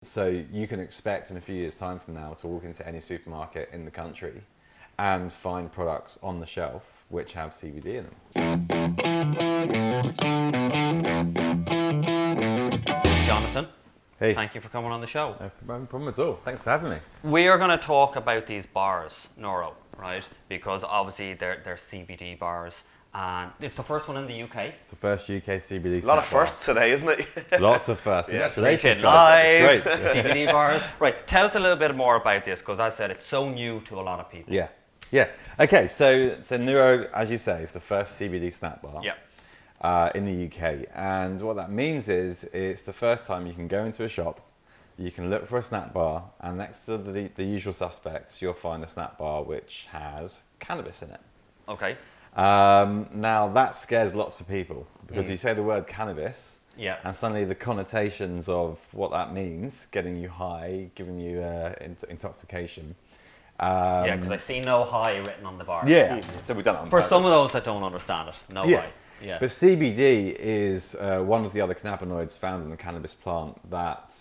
So you can expect in a few years' time from now to walk into any supermarket in the country and find products on the shelf which have CBD in them. Jonathan, Hey, thank you for coming on the show. no problem at all. Thanks for having me. We are going to talk about these bars, Nooro, right? Because obviously they're CBD bars, and it's the first one in the UK. It's the first UK CBD. A lot of firsts today, isn't it? Lots of firsts. Yeah. Congratulations, Live, guys. Great. CBD bars. Right, tell us a little bit more about this, because as I said, it's so new to a lot of people. Yeah. Okay, so Nooro, as you say, is the first CBD snack bar. Yeah. In the UK, and what that means is it's the first time you can go into a shop, you can look for a snack bar, and next to the usual suspects, you'll find a snack bar which has cannabis in it. Okay. Now that scares lots of people because you say the word cannabis, Yeah. and suddenly the connotations of what that means, getting you high, giving you intoxication. Yeah, because I see no high written on the bar. Yeah, so we've done it on For purpose. some of those that don't understand it, no Yeah. high. Yeah. But CBD is one of the other cannabinoids found in the cannabis plant that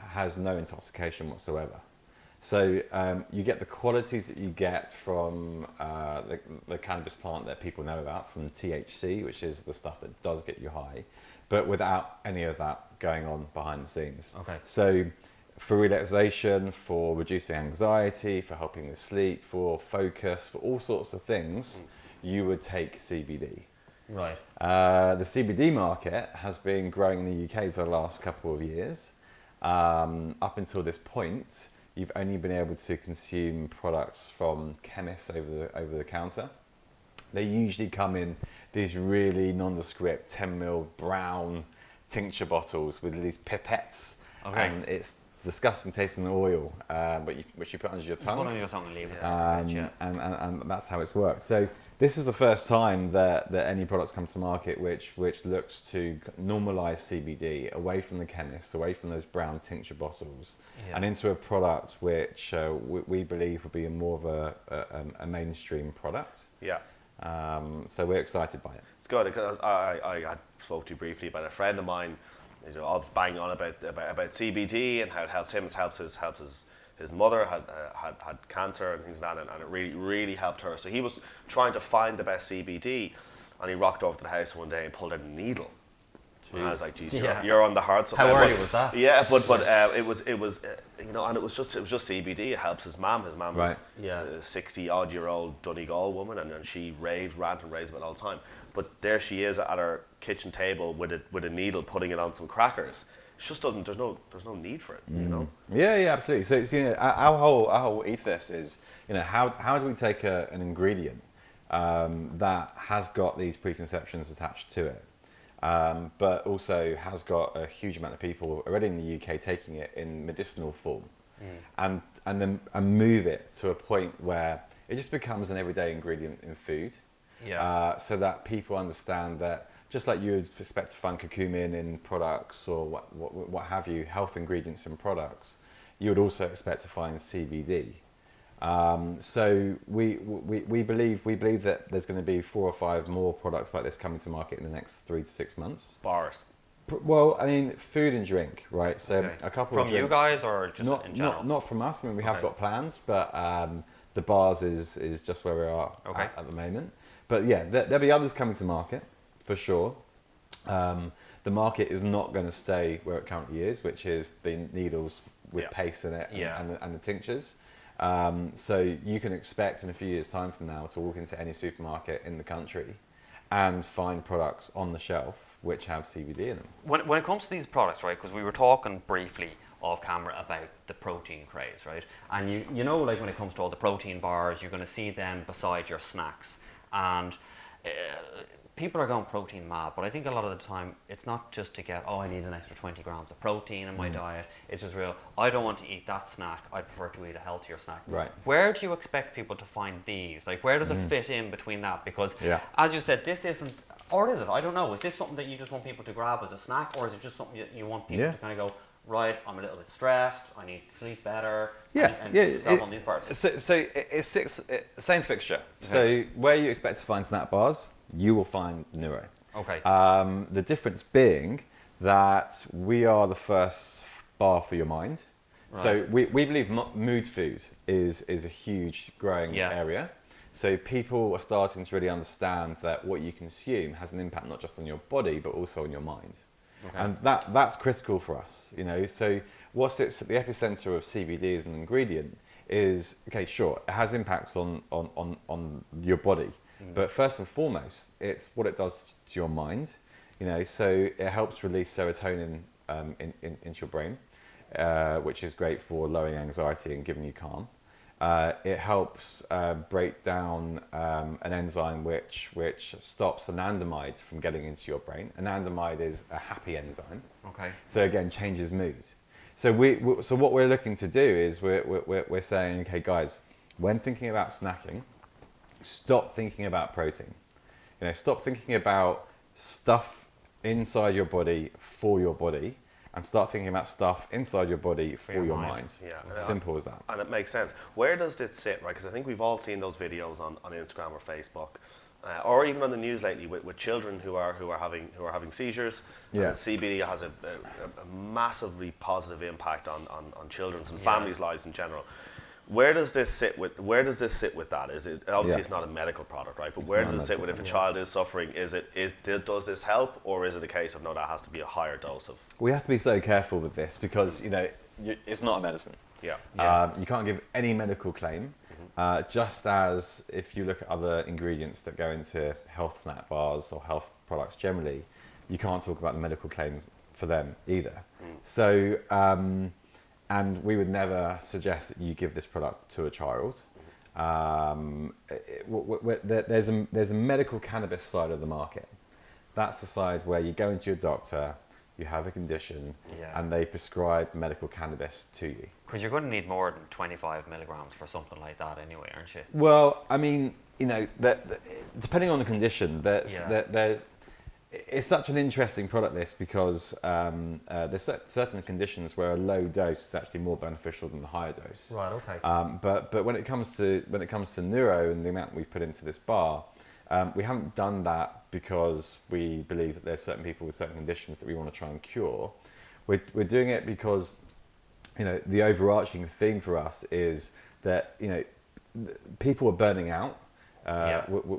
has no intoxication whatsoever. So you get the qualities that you get from the cannabis plant that people know about, from THC, which is the stuff that does get you high, but without any of that going on behind the scenes. Okay. So for relaxation, for reducing anxiety, for helping with sleep, for focus, for all sorts of things, you would take CBD. Right. The CBD market has been growing in the UK for the last couple of years. Up until this point, you've only been able to consume products from chemists over the counter. They usually come in these really nondescript 10ml brown tincture bottles with these pipettes. Okay. And it's disgusting tasting oil, which you put under your tongue. Put on your tongue and leave it. And that's how it's worked. So this is the first time that any products come to market which looks to normalise CBD away from the chemists, away from those brown tincture bottles, and into a product which we believe will be more of a mainstream product. Yeah. So we're excited by it. It's good because I spoke to you briefly about a friend of mine. I was banging on about CBD and how it helps him. It's helped his mother had cancer and things like that, and it really helped her. So he was trying to find the best CBD, and he rocked over to the house one day and pulled out a needle. And I was like, "Geez, you're on the hard side." How early was that? Yeah, but it was and it was just CBD. It helps his mum. His mum was a 60-odd-year-old Donegal woman, and she rant and raves about it all the time. But there she is at her kitchen table with a needle, putting it on some crackers. It just doesn't. There's no need for it, you know. Yeah, absolutely. So it's, our whole ethos is, how do we take an ingredient that has got these preconceptions attached to it, but also has got a huge amount of people already in the UK taking it in medicinal form, and move it to a point where it just becomes an everyday ingredient in food. Yeah. So that people understand that, just like you would expect to find curcumin in products or what have you, health ingredients in products, you would also expect to find CBD. So we believe that there's going to be 4 or 5 more products like this coming to market in the next 3 to 6 months. Bars. Well, I mean, food and drink, right? So a couple From of you drinks, guys or just in general? not from us. I mean, we have got plans, but the bars is just where we are at the moment. But yeah, there'll be others coming to market for sure. The market is not going to stay where it currently is, which is the needles with paste in it and the tinctures. So you can expect in a few years' time from now to walk into any supermarket in the country and find products on the shelf which have CBD in them. When it comes to these products, right, because we were talking briefly off camera about the protein craze, right? And you know, like when it comes to all the protein bars, you're going to see them beside your snacks. And people are going protein mad, but I think a lot of the time it's not just to get, I need an extra 20 grams of protein in my diet. It's just real, I don't want to eat that snack, I prefer to eat a healthier snack. Right. Where do you expect people to find these? Like, where does it fit in between that? Because as you said, this isn't, or is it? I don't know. Is this something that you just want people to grab as a snack, or is it just something you want people to kind of go, right, I'm a little bit stressed, I need to sleep better, and grab on these bars? So it's same fixture. Okay. So where you expect to find snack bars, you will find Nooro. Okay. The difference being that we are the first bar for your mind. Right. So we believe mood food is a huge growing area. So people are starting to really understand that what you consume has an impact not just on your body but also on your mind. Okay. And that's critical for us, you know. So what sits at the epicenter of CBD as an ingredient is, okay, sure, it has impacts on your body, but first and foremost, it's what it does to your mind, you know. So it helps release serotonin into your brain, which is great for lowering anxiety and giving you calm. It helps break down an enzyme which stops anandamide from getting into your brain. Anandamide is a happy enzyme. Okay. So again, changes mood. So so what we're looking to do is we're saying, okay, guys, when thinking about snacking, stop thinking about protein. You know, stop thinking about stuff inside your body for your body, and start thinking about stuff inside your body for your mind. Yeah. Simple as that. And it makes sense. Where does this sit, right? Because I think we've all seen those videos on Instagram or Facebook, or even on the news lately with children who are having seizures. Yeah. And CBD has a massively positive impact on children's and families' lives in general. Where does this sit with that? Is it obviously it's not a medical product, right? But where does it sit with if a child is suffering? Does this help, or is it a case of no, that has to be a higher dose of? We have to be so careful with this because, you know, it's not a medicine. Yeah. You can't give any medical claim. Just as if you look at other ingredients that go into health snack bars or health products generally, you can't talk about the medical claim for them either. So, and we would never suggest that you give this product to a child. There's a medical cannabis side of the market. That's the side where you go into your doctor, you have a condition, and they prescribe medical cannabis to you. Because you're going to need more than 25 milligrams for something like that anyway, aren't you? Well, I mean, you know, depending on the condition, it's such an interesting product, this, because there's certain conditions where a low dose is actually more beneficial than the higher dose. Right. Okay. But when it comes to Nooro and the amount we've put into this bar, we haven't done that because we believe that there's certain people with certain conditions that we want to try and cure. We're doing it because, you know, the overarching theme for us is that, you know, people are burning out.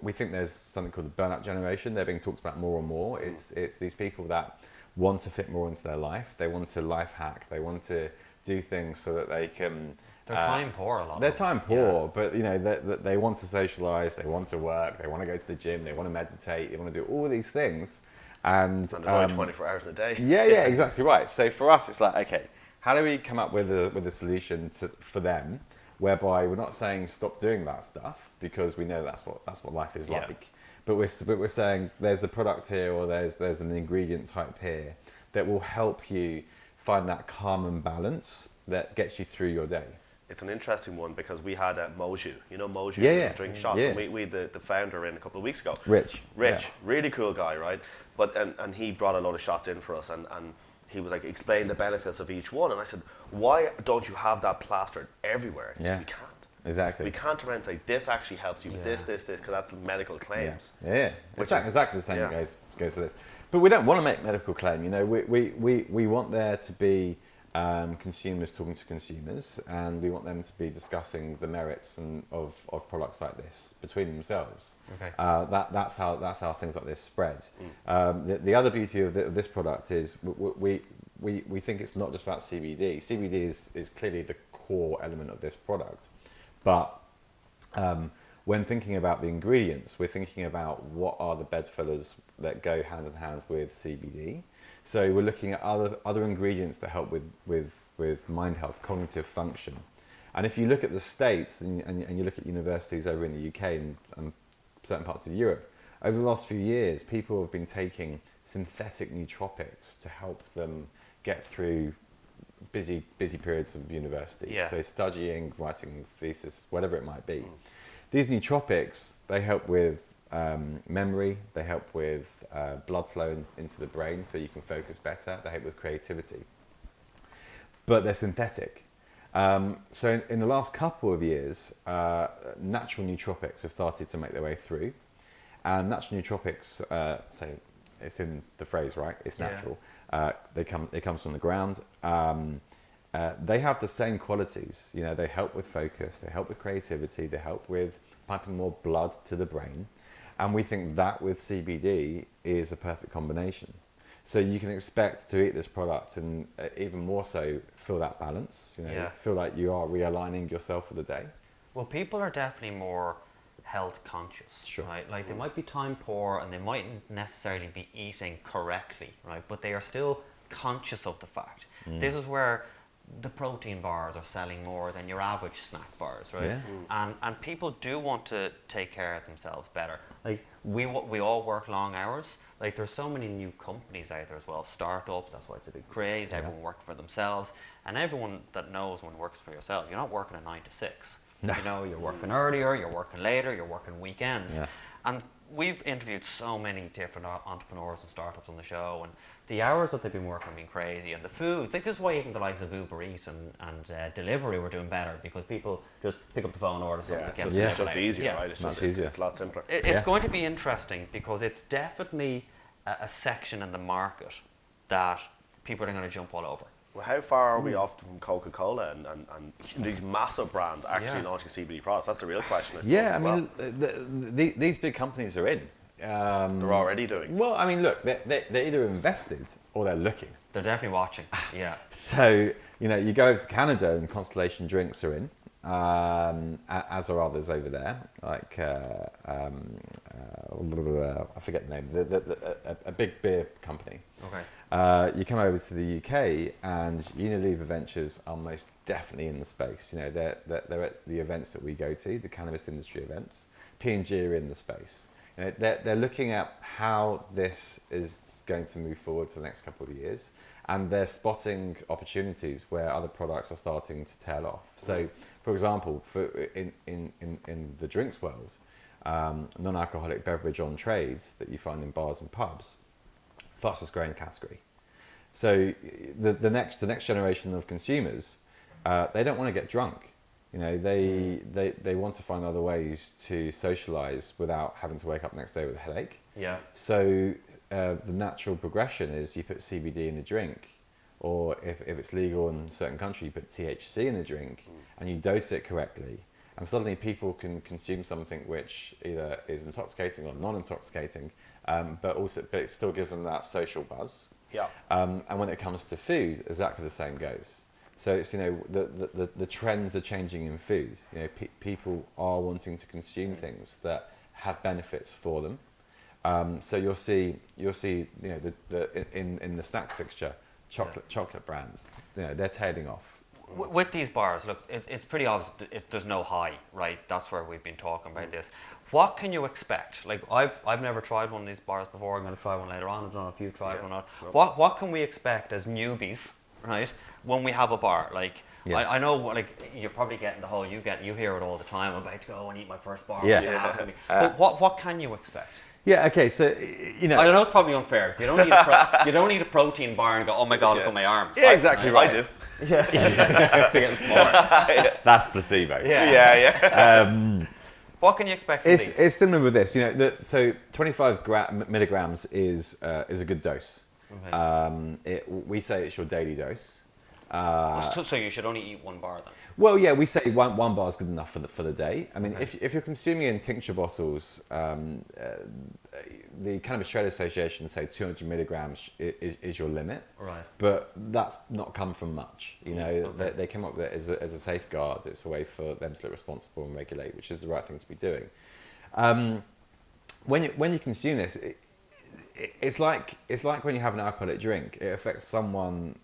We think there's something called the burnout generation. They're being talked about more and more. It's these people that want to fit more into their life. They want to life hack. They want to do things so that they can. They're time poor a lot. They're time poor, but you know they want to socialise. They want to work. They want to go to the gym. They want to meditate. They want to do all these things. And there's only 24 hours in a day. Yeah, exactly right. So for us, it's like, okay, how do we come up with a solution for them, whereby we're not saying stop doing that stuff because we know that's what life is like, but we're saying there's a product here or there's an ingredient type here that will help you find that calm and balance that gets you through your day. It's an interesting one because we had Moju, you know Moju, drink shots, and we had the founder in a couple of weeks ago. Rich, really cool guy, right? But and he brought a lot of shots in for us, and he was like, explain the benefits of each one, and I said, why don't you have that plastered everywhere? He said, we can't. Exactly. We can't turn around and say this actually helps you with this, because that's medical claims. Exactly the same goes for this. But we don't want to make medical claim. You know, we want there to be consumers talking to consumers, and we want them to be discussing the merits of products like this between themselves. Okay. That's how things like this spread. The other beauty of this product is we think it's not just about CBD. CBD is clearly the core element of this product, but when thinking about the ingredients, we're thinking about what are the bedfillers that go hand in hand with CBD. So we're looking at other ingredients that help with mind health, cognitive function. And if you look at the States and you look at universities over in the UK and certain parts of Europe, over the last few years, people have been taking synthetic nootropics to help them get through busy periods of university. Yeah. So studying, writing thesis, whatever it might be. These nootropics, they help with memory, they help with blood flow into the brain so you can focus better, they help with creativity. But they're synthetic. So in the last couple of years, natural nootropics have started to make their way through. And natural nootropics, so it's in the phrase, right? It's natural. It comes from the ground. they have the same qualities. You know, they help with focus, they help with creativity, they help with piping more blood to the brain. And we think that with CBD is a perfect combination. So you can expect to eat this product and even more so feel that balance, you know, feel like you are realigning yourself for the day. Well, people are definitely more health conscious, right? Like they might be time poor and they mightn't necessarily be eating correctly, right? But they are still conscious of the fact. This is where the protein bars are selling more than your average snack bars, right? And people do want to take care of themselves better. Like we all work long hours. Like there's so many new companies out there as well, startups. That's why it's a big craze. Everyone working for themselves, and everyone that knows when works for yourself, you're not working a 9 to 6. No. You know, you're working earlier, you're working later, you're working weekends. And we've interviewed so many different entrepreneurs and startups on the show, and the hours that they've been working have been crazy, and the food, like this is why even the likes of Uber Eats and delivery were doing better, because people just pick up the phone, order something. It's just easier, right? It's just easier. It's a lot simpler. It's going to be interesting because it's definitely a section in the market that people are going to jump all over. Well, how far are we off from Coca-Cola and these massive brands actually launching CBD products? That's the real question, I suppose. I mean, these big companies are in. They're already doing. Well, I mean, look, they're either invested or they're looking. They're definitely watching, So, you know, you go over to Canada and Constellation Drinks are in, as are others over there, like, I forget the name, a big beer company. Okay. You come over to the UK and Unilever Ventures are most definitely in the space. You know, they're at the events that we go to, the cannabis industry events. P&G are in the space. You know, they're looking at how this is going to move forward for the next couple of years, and they're spotting opportunities where other products are starting to tail off. So, for example, in the drinks world, non-alcoholic beverage on trade that you find in bars and pubs, fastest growing category. So the next generation of consumers, they don't want to get drunk. You know, they want to find other ways to socialize without having to wake up the next day with a headache. Yeah. So the natural progression is you put CBD in a drink, or if it's legal in a certain country, you put THC in a drink and you dose it correctly. And suddenly people can consume something which either is intoxicating or non-intoxicating, but it still gives them that social buzz. Yeah. And when it comes to food, exactly the same goes. So it's, you know, the trends are changing in food. You know, people are wanting to consume things that have benefits for them. So you'll see, you know, in the snack fixture, chocolate brands, you know, they're tailing off. With these bars, look, it's pretty obvious there's no high, right? That's where we've been talking about this. What can you expect? Like, I've never tried one of these bars before. I'm going to try one later on. I don't know if you've tried one or not. What can we expect as newbies, right, when we have a bar? Like, I know, like, you're probably getting the whole, you hear it all the time, I'm about to go and eat my first bar. But what can you expect? Yeah. Okay. So, you know, I know it's probably unfair. You don't need a protein bar and go, oh my god, look at my arms. Yeah, exactly right. I do. Yeah. They're getting smaller. That's placebo. Yeah. What can you expect from these? It's similar with this. You know, so 25 milligrams is a good dose. Okay. We say it's your daily dose. So you should only eat one bar then? Well, yeah, we say one bar is good enough for the day. I mean, if you're consuming in tincture bottles, the Cannabis Trade Association say 200 milligrams is your limit. Right. But that's not come from much. You know, they came up with it as a safeguard. It's a way for them to look responsible and regulate, which is the right thing to be doing. When you consume this, it's like when you have an alcoholic drink. It affects someone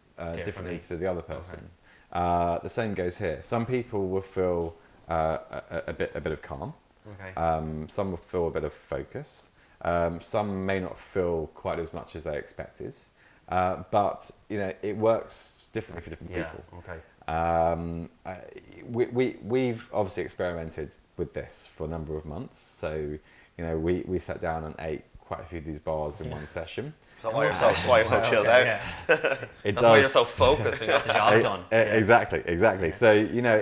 differently to the other person. Okay. The same goes here. Some people will feel a bit of calm. Okay. Some will feel a bit of focus. Some may not feel quite as much as they expected. But you know, it works differently for different people. Okay. We've obviously experimented with this for a number of months. So you know, we sat down and ate quite a few of these bars in one session. That's why you're so chilled out. Yeah. It That's why you're so focused and got the job done. Exactly. Yeah. So we know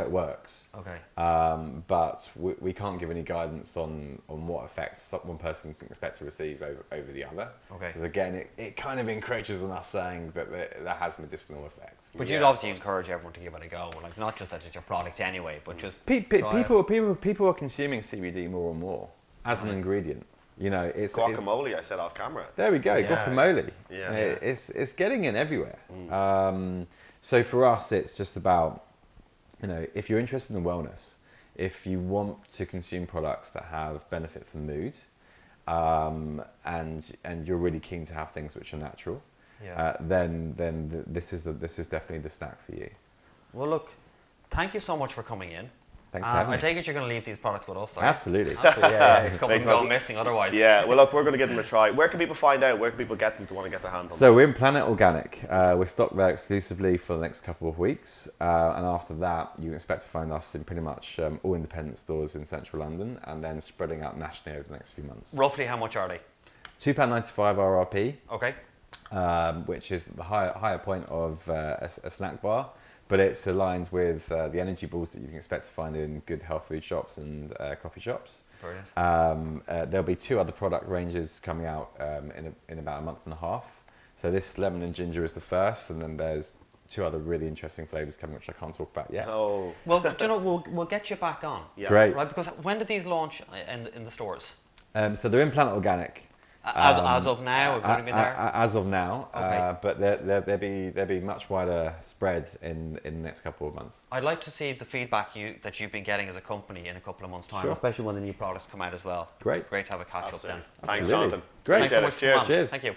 it works. Okay. But we can't give any guidance on what effects one person can expect to receive over the other. Okay. Because again, it kind of encroaches on us saying that that has medicinal effects. But you'd obviously encourage everyone to give it a go, like not just that it's your product anyway, but just People are consuming CBD more and more as an ingredient. It's Guacamole, I said off camera. There we go, Yeah. guacamole. Yeah. It's getting in everywhere. So for us, it's just about, if you're interested in wellness, if you want to consume products that have benefit for mood, and you're really keen to have things which are natural, then this is definitely the snack for you. Well, look, thank you so much for coming in. Thanks for having me. I take it you're going to leave these products with us, right? Absolutely. Yeah. A couple go missing otherwise. Yeah, well, look, we're going to give them a try. Where can people find out? Where can people get them to want to get their hands on So them? we're in Planet Organic. We're stocked there exclusively for the next couple of weeks. And after that, you can expect to find us in pretty much all independent stores in central London, and then spreading out nationally over the next few months. Roughly how much are they? £2.95 RRP, Okay. which is the higher point of a snack bar. But it's aligned with the energy balls that you can expect to find in good health food shops and coffee shops. Brilliant. There'll be 2 other product ranges coming out in about a month and a half. So this lemon and ginger is the first, and then there's 2 other really interesting flavors coming, which I can't talk about yet. Oh, Well, do you know, we'll get you back on. yeah. Great. Right, because when did these launch in the stores? So they're in Planet Organic. As of now, have you already been there? As of now, Okay. but there'll be much wider spread in the next couple of months. I'd like to see the feedback that you've been getting as a company in a couple of months' time, Sure. especially when the new products come out as well. Great. Great to have a catch Absolutely. up then. Thanks, Absolutely. Jonathan. Great. Thanks so much Appreciate it. for coming on. Cheers. Thank you.